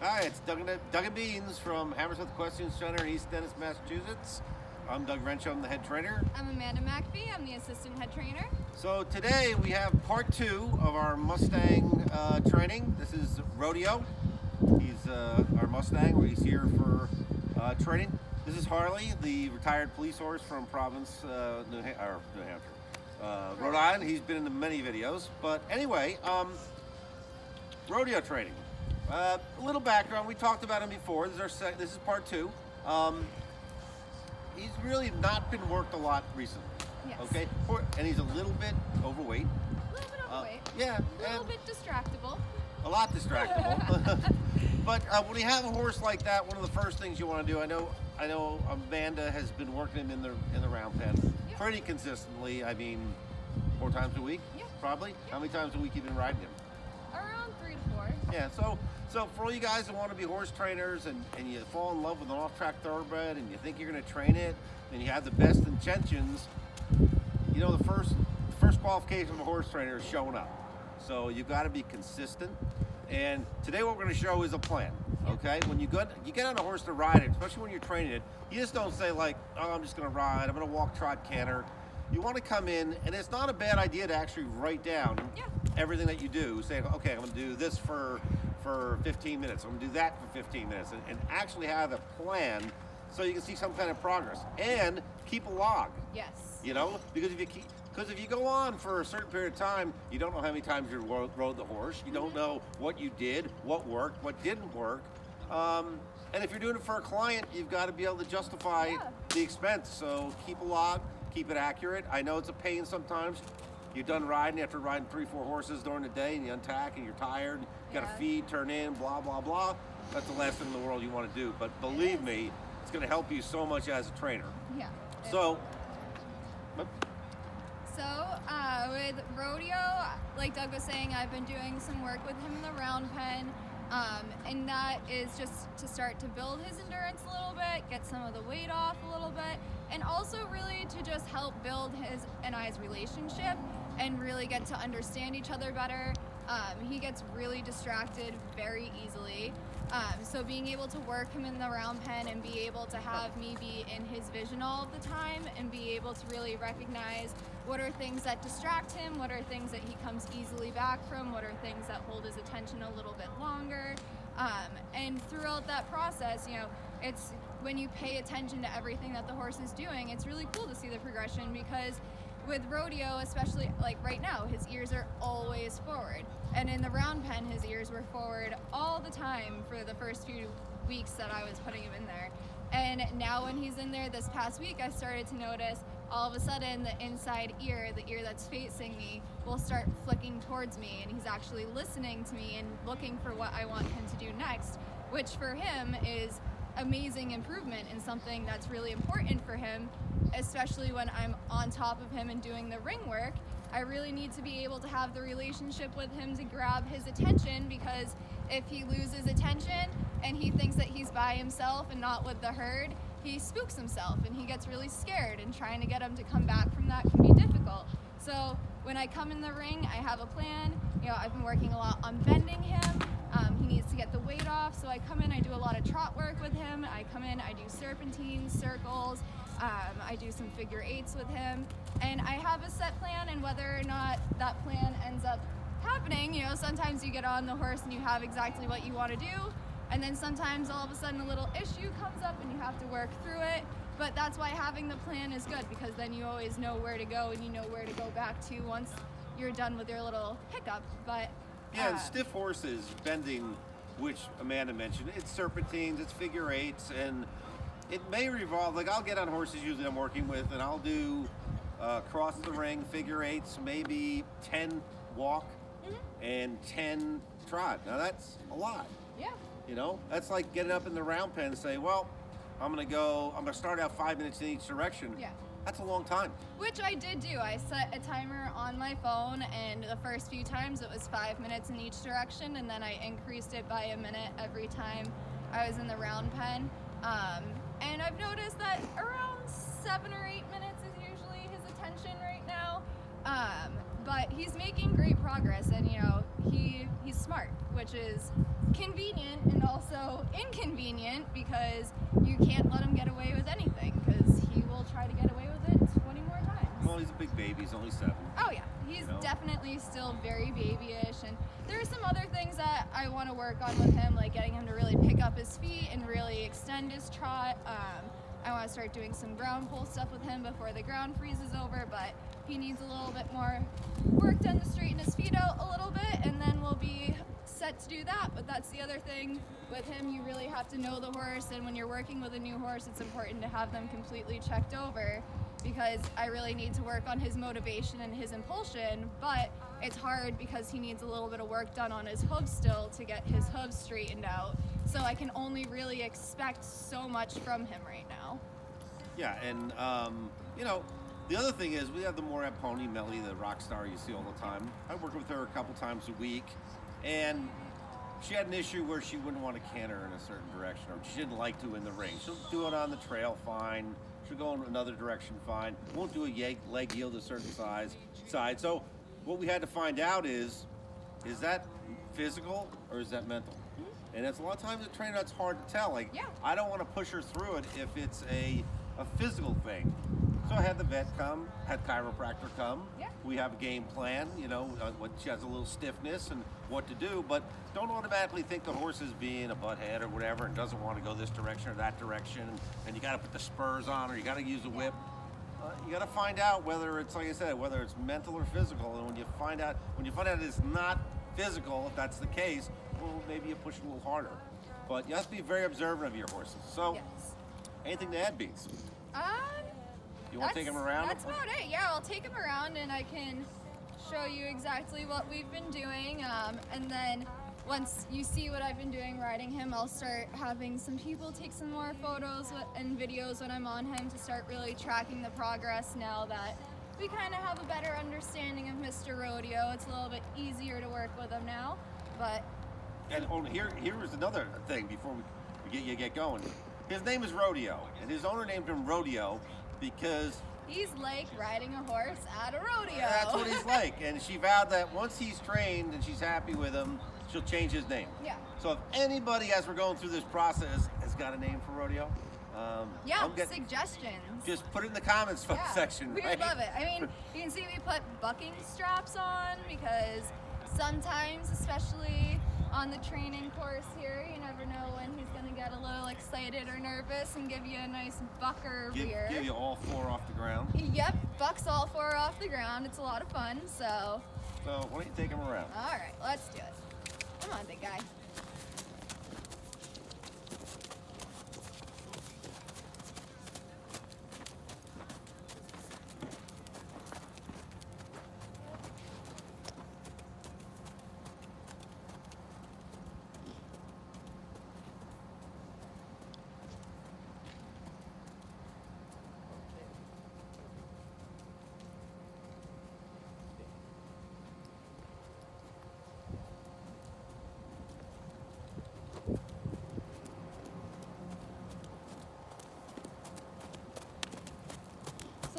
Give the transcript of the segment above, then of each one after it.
Hi, it's Doug and Beans from Hammersmith Equestrian Center in East Dennis, Massachusetts. I'm Doug Wrench, I'm the head trainer. I'm Amanda McPhee, I'm the assistant head trainer. So today we have part 2 of our Mustang training. This is Rodeo. He's our Mustang, where he's here for training. This is Harley, the retired police horse from Providence, New Hampshire. Rhode Island. He's been in many videos. But anyway, rodeo training. A little background. We talked about him before. This is part 2. He's really not been worked a lot recently. Yes. Okay, and he's a little bit overweight. A little bit overweight. Yeah. A little bit distractible. A lot distractible. But when you have a horse like that, one of the first things you want to do, I know Amanda has been working him in the round pen pretty consistently. I mean, 4 times a week, probably. How many times a week you been riding him? Around 3 to 4. Yeah, so for all you guys that want to be horse trainers and you fall in love with an off-track thoroughbred and you think you're going to train it and you have the best intentions, you know, the first qualification of a horse trainer is showing up. So you've got to be consistent. And today what we're going to show is a plan, okay? When you get on a horse to ride it, especially when you're training it, you just don't say like, oh, I'm just going to ride, I'm going to walk, trot, canter. You want to come in, and it's not a bad idea to actually write down everything that you do. Say, okay, I'm going to do this for 15 minutes. I'm going to do that for 15 minutes, and actually have a plan so you can see some kind of progress. And keep a log. Yes. You know, because if you go on for a certain period of time, you don't know how many times you rode the horse. You don't know what you did, what worked, what didn't work. And if you're doing it for a client, you've got to be able to justify the expense. So keep a log. Keep it accurate. I know it's a pain sometimes. You're done riding after riding 3-4 horses during the day and you untack and you're tired. You got to feed, turn in, blah, blah, blah. That's the last thing in the world you want to do. But believe me, it's going to help you so much as a trainer. Yeah. So with Rodeo, like Doug was saying, I've been doing some work with him in the round pen. And that is just to start to build his endurance a little bit, get some of the weight off a little bit, and also really to just help build his and I's relationship and really get to understand each other better. He gets really distracted very easily. So being able to work him in the round pen and be able to have me be in his vision all of the time and be able to really recognize what are things that distract him, what are things that he comes easily back from, what are things that hold his attention a little bit longer. And throughout that process, you know, it's when you pay attention to everything that the horse is doing, it's really cool to see the progression, because with Rodeo, especially like right now, his ears are always forward. And in the round pen, his ears were forward all the time for the first few weeks that I was putting him in there. And now when he's in there this past week, I started to notice all of a sudden the inside ear, the ear that's facing me, will start flicking towards me, and he's actually listening to me and looking for what I want him to do next, which for him is amazing improvement and something that's really important for him, especially when I'm on top of him and doing the ring work. I really need to be able to have the relationship with him to grab his attention, because if he loses attention and he thinks that he's by himself and not with the herd, he spooks himself and he gets really scared, and trying to get him to come back from that can be difficult. So when I come in the ring, I have a plan. You know, I've been working a lot on bending him. He needs to get the weight off, so I come in, I do a lot of trot work with him. I come in, I do serpentines, circles, I do some figure 8s with him, and I have a set plan, and whether or not that plan ends up happening, you know, sometimes you get on the horse and you have exactly what you want to do, and then sometimes all of a sudden a little issue comes up and you have to work through it. But that's why having the plan is good, because then you always know where to go and you know where to go back to once you're done with your little hiccup. But and stiff horses, bending, which Amanda mentioned, it's serpentines, it's figure 8s, and it may revolve. Like, I'll get on horses usually I'm working with, and I'll do cross the ring, figure 8s, maybe 10 walk and 10 trot. Now that's a lot. Yeah. You know, that's like getting up in the round pen and say, well, I'm gonna start out 5 minutes in each direction. Yeah. That's a long time. Which I did do. I set a timer on my phone, and the first few times it was 5 minutes in each direction, and then I increased it by a minute every time I was in the round pen. And I've noticed that around 7 or 8 minutes is usually his attention right now. But he's making great progress, and you know, he's smart, which is convenient and also inconvenient because you can't let him get away with anything because he will try to get away with it 20 more times. Well, he's a big baby. He's only 7. Oh yeah, he's definitely still very babyish, and there are some other things that I want to work on with him, like getting him to really pick up his feet and really extend his trot. I want to start doing some ground pull stuff with him before the ground freezes over, but he needs a little bit more work done to straighten his feet out a little bit, and then we'll be set to do that. But that's the other thing with him, you really have to know the horse, and when you're working with a new horse, it's important to have them completely checked over, because I really need to work on his motivation and his impulsion, but it's hard because he needs a little bit of work done on his hooves still to get his hooves straightened out. So I can only really expect so much from him right now. Yeah, and the other thing is we have the Moorhead pony, Mellie, the rock star you see all the time. I work with her a couple times a week, and she had an issue where she wouldn't want to canter in a certain direction, or she didn't like to in the ring. She'll do it on the trail fine. She'll go in another direction fine. Won't do a leg yield a certain side. So what we had to find out is that physical or is that mental? And it's a lot of times a trainer that's hard to tell. Like, I don't want to push her through it if it's a physical thing. So I had the vet come, had chiropractor come. Yeah. We have a game plan, what she has a little stiffness and what to do, but don't automatically think the horse is being a butthead or whatever and doesn't want to go this direction or that direction, and you got to put the spurs on or you got to use a whip. You got to find out whether it's, like I said, whether it's mental or physical, and when you find out it's not physical, if that's the case, well, maybe you push it a little harder. But you have to be very observant of your horses. So, anything to add, Beats? You want to take him around? That's about it. Yeah, I'll take him around and I can show you exactly what we've been doing. And then once you see what I've been doing riding him, I'll start having some people take some more photos and videos when I'm on him to start really tracking the progress now that we kind of have a better understanding of Mr. Rodeo. It's a little bit easier to work with him now, but... And here is another thing before we get going. His name is Rodeo, and his owner named him Rodeo because he's like riding a horse at a rodeo. That's what he's like, and she vowed that once he's trained and she's happy with him, she'll change his name. Yeah. So if anybody, as we're going through this process, has got a name for Rodeo, suggestions. Just put it in the comments section. We would love it. I mean, you can see we put bucking straps on because sometimes, especially on the training course here, you never know when he's going to get a little excited or nervous and give you a nice bucker rear. Give you all 4 off the ground. Yep, bucks all 4 off the ground. It's a lot of fun, so... So why don't you take him around? All right, let's do it. Come on, big guy.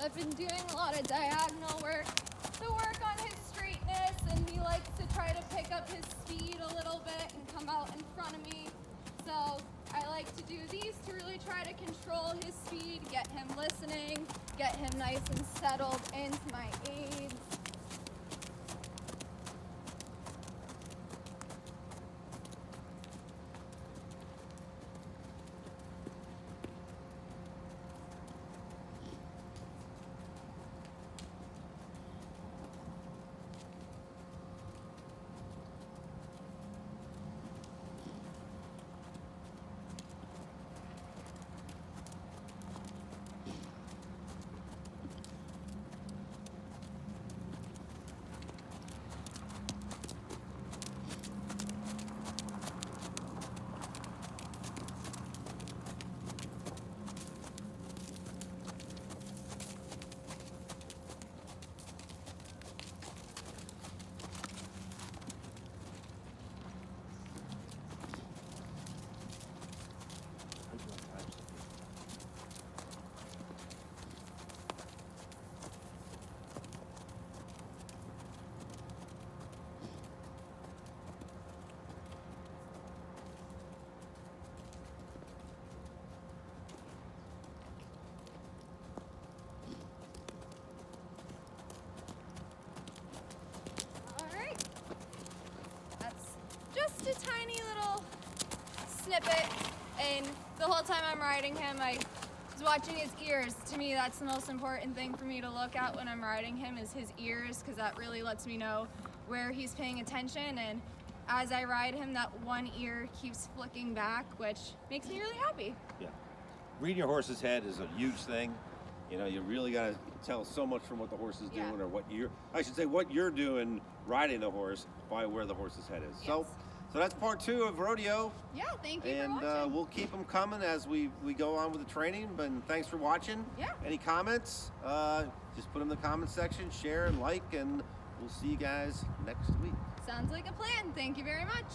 I've been doing a lot of diagonal work to work on his straightness, and he likes to try to pick up his speed a little bit and come out in front of me. So I like to do these to really try to control his speed, get him listening, get him nice and settled into my aids. tiny little snippet, and the whole time I'm riding him, I was watching his ears. To me, that's the most important thing for me to look at when I'm riding him is his ears, because that really lets me know where he's paying attention. And as I ride him, that one ear keeps flicking back, which makes me really happy. Yeah. Reading your horse's head is a huge thing. You know, you really got to tell so much from what the horse is doing, or what you're doing riding the horse by where the horse's head is. Yes. So that's part 2 of rodeo. Yeah, thank you And for watching. we'll keep them coming as we go on with the training. But thanks for watching. Yeah. Any comments? Just put them in the comment section, share and like, and we'll see you guys next week. Sounds like a plan. Thank you very much.